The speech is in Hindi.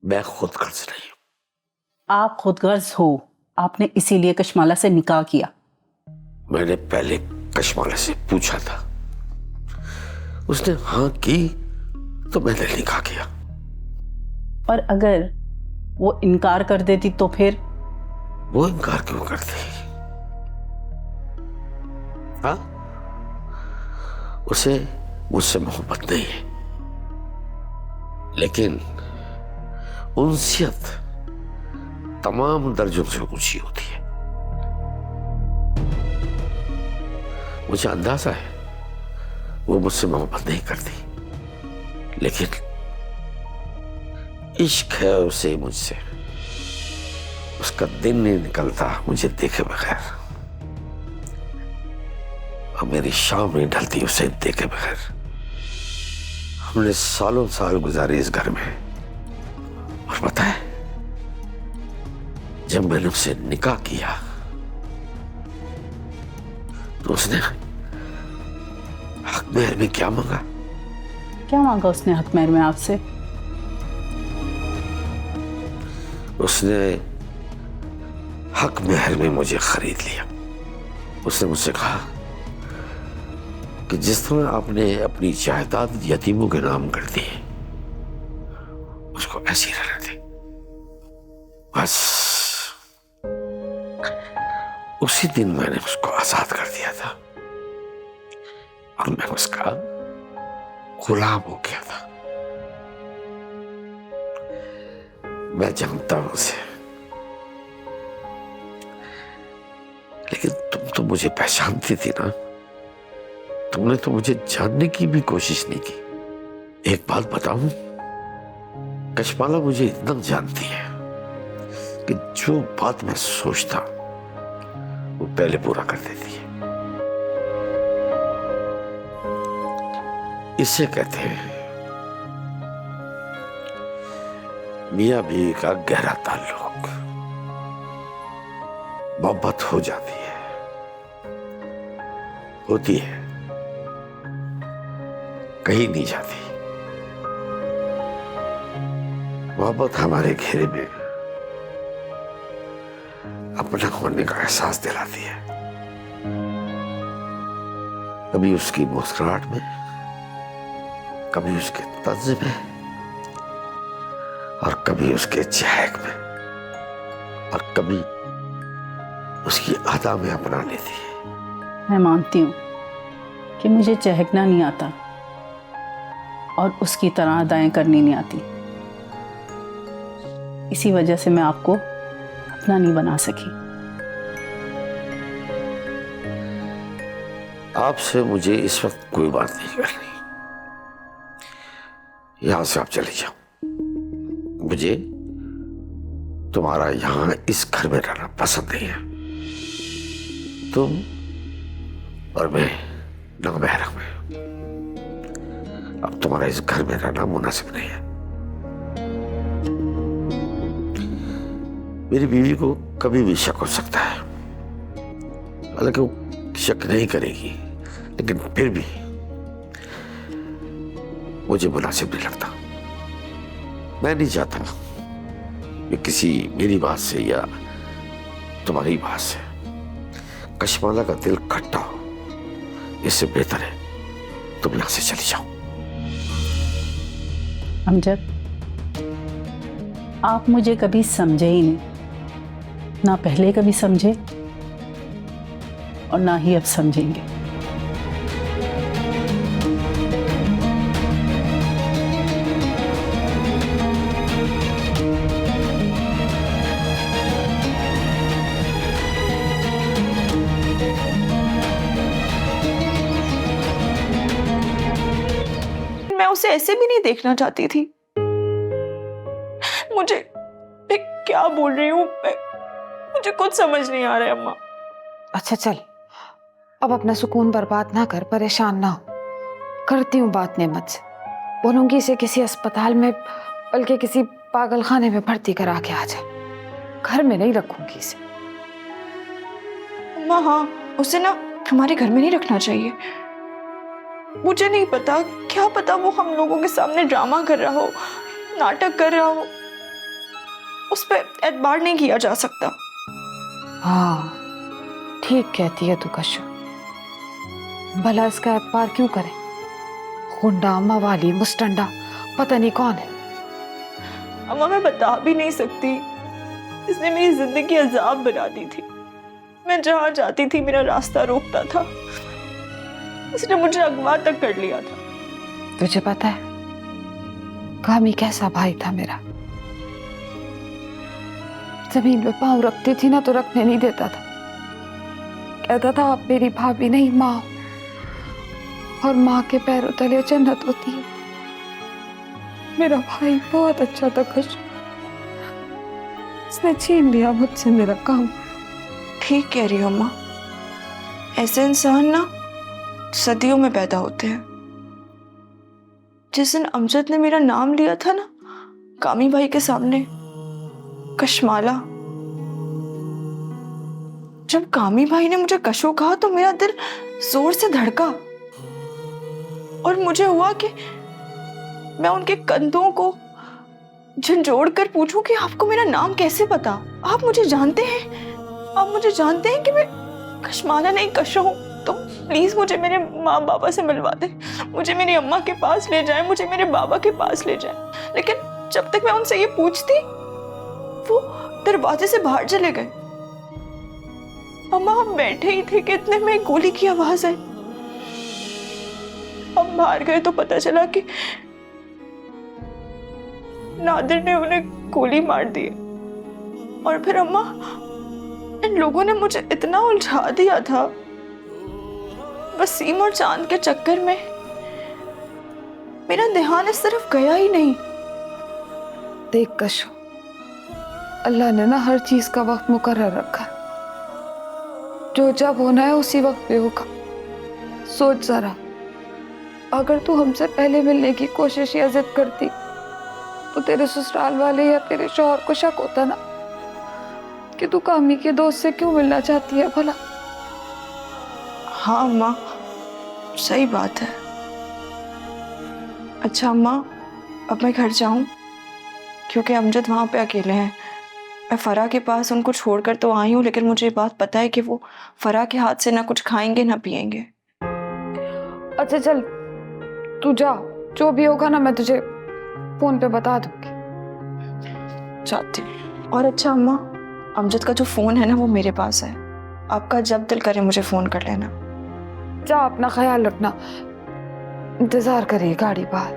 मैं खुद गर्ज नहीं हूं। आप खुदगर्ज हो, आपने इसीलिए कशमाला से निकाह किया। मैंने पहले कशमाला से पूछा था, उसने हाँ की तो मैंने निकाह किया। पर अगर वो इनकार कर देती तो फिर? वो इनकार क्यों करती? हाँ, उसे मुझसे मोहब्बत नहीं है, लेकिन उनसियत तमाम दर्जों से ऊंची होती है। मुझे अंदाजा है वो मुझसे मोहब्बत नहीं करती, लेकिन इश्क है उसे मुझसे। उसका दिन नहीं निकलता मुझे देखे बगैर, और मेरी शाम नहीं ढलती उसे देखे बगैर। हमने सालों साल गुजारे इस घर में, और पता है जब मैंने उससे निकाह किया तो उसने हक मेहर में क्या मांगा? क्या मांगा उसने हक मेहर में आपसे? उसने हक मेहर में मुझे खरीद लिया। उसने मुझसे कहा कि जिस तरह आपने अपनी जायदाद यतीमों के नाम कर दी है, उसको ऐसी रहने दे। बस उसी दिन मैंने उसको आजाद कर दिया था, और मैं उसका गुलाम हो गया था। मैं जानता हूं उसे, लेकिन तुम तो मुझे पहचानती थी ना। तुमने तो मुझे जानने की भी कोशिश नहीं की। एक बात बताऊं, कशमाला मुझे इतना जानती है कि जो बात मैं सोचता वो पहले पूरा कर देती है। इसे कहते हैं मियां बीवी का गहरा ताल्लुक। मोहब्बत हो जाती है, होती है, कहीं नहीं जाती। मोहब्बत हमारे घेरे में अपना होने का एहसास दिलाती है। कभी उसकी मुस्कुराहट में, कभी उसके तर्ज में, और कभी उसके चहक में, और कभी उसकी अदा में अपना लेती है। मैं मानती हूँ कि मुझे चहकना नहीं आता और उसकी तरह अदाएं करनी नहीं आती। इसी वजह से मैं आपको अपना नहीं बना सकी। आपसे मुझे इस वक्त कोई बात नहीं करनी। यहां से आप चले जाओ। मुझे तुम्हारा यहां इस घर में रहना पसंद नहीं है। तुम और मैं नामहरम हैं। अब तुम्हारा इस घर में रहना मुनासिब नहीं है। मेरी बीवी को कभी भी शक हो सकता है, हालांकि वो शक नहीं करेगी, लेकिन फिर भी मुझे मुनासिब नहीं लगता। मैं नहीं चाहता कि किसी मेरी बात से या तुम्हारी बात से कशमाला का दिल खट्टा हो। इससे बेहतर है तुम यहां से चली जाओ। अमजद, आप मुझे कभी समझे ही नहीं, ना पहले कभी समझे और ना ही अब समझेंगे। मैं उसे ऐसे भी नहीं देखना चाहती थी। मैं क्या बोल रही हूँ? मुझे कुछ समझ नहीं आ रहा है अम्मा। अच्छा चल, अब अपना सुकून बर्बाद ना कर, परेशान ना हो। करती हूँ बात नेमत से, बोलूंगी इसे किसी अस्पताल में, बल्कि किसी पागल खाने में भर्ती करा के आ जाए। घर में नहीं रखूंगी इसे। अम्मा हाँ, उसे ना हमारे घर में नहीं रखना चाहिए। मुझे नहीं पता, क्या पता वो हम लोगों के सामने ड्रामा कर रहा हो, नाटक कर रहा हो। उस पर एतबार नहीं किया जा सकता। हाँ ठीक कहती है तू कशु, भला इसका एतबार क्यों करे? गुंडा, मवाली, मुस्टंडा, पता नहीं कौन है। अम्मा मैं बता भी नहीं सकती, इसने मेरी जिंदगी अजाब बना दी थी। मैं जहाँ जाती थी मेरा रास्ता रोकता था, इसने मुझे अगवा तक कर लिया था। तुझे पता है कामी कैसा भाई था मेरा? जमीन पे पांव रखती थी ना तो रखने नहीं देता था। कहता था आप मेरी भाभी नहीं माँ हो, और माँ के पैरों तले जन्नत होती है। मेरा भाई बहुत अच्छा था कशु, उसने छीन लिया मुझसे मेरा काम। ठीक कह रही हो अम्मा, ऐसे इंसान ना सदियों में पैदा होते हैं। जिस दिन अमजद ने मेरा नाम लिया था ना कामी भाई के सामने, कशमाला, जब कामी भाई ने मुझे कशु कहा तो मेरा दिल जोर से धड़का और मुझे हुआ कि मैं उनके कंधों को झंझोड़ कर पूछूं कि आपको मेरा नाम कैसे पता? आप मुझे जानते हैं? आप मुझे जानते हैं कि मैं कशमाला नहीं कशु हूं? तो प्लीज मुझे मेरे माँ बाबा से मिलवा दे, मुझे मेरी अम्मा के पास ले जाए, मुझे मेरे बाबा के पास ले जाए। लेकिन जब तक मैं उनसे ये पूछती वो दरवाजे से बाहर चले गए। अम्मा हम बैठे ही थे कि इतने में गोली की आवाज आई। हम बाहर गए तो पता चला कि नादिर ने उन्हें गोली मार दी। और फिर अम्मा इन लोगों ने मुझे इतना उलझा दिया था, वसीम और चांद के चक्कर में मेरा ध्यान इस तरफ गया ही नहीं। देख कशु, अल्लाह ने ना हर चीज का वक्त मुकर्रर रखा, जो जब होना है उसी वक्त पे होगा। सोच जरा, अगर तू हमसे पहले मिलने की कोशिश या जिद करती तो तेरे ससुराल वाले या तेरे शौहर को शक होता ना कि तू कामी के दोस्त से क्यों मिलना चाहती है भला। हाँ अम्मा सही बात है। अच्छा अम्मा अब मैं घर जाऊं क्योंकि अमजद वहां पे अकेले हैं। मैं फराह के पास उनको छोड़कर तो आई हूँ, लेकिन मुझे बात पता है कि वो फराह के हाथ से ना कुछ खाएंगे ना पिएंगे। अच्छा चल तू जा, जो भी होगा ना मैं तुझे फोन पे बता दूंगी। चाहती हूँ। और अच्छा अम्मा, अमजद का जो फोन है ना वो मेरे पास है, आपका जब दिल करे मुझे फोन कर लेना। जा, अपना ख्याल रखना, इंतजार करिए गाड़ी बाहर।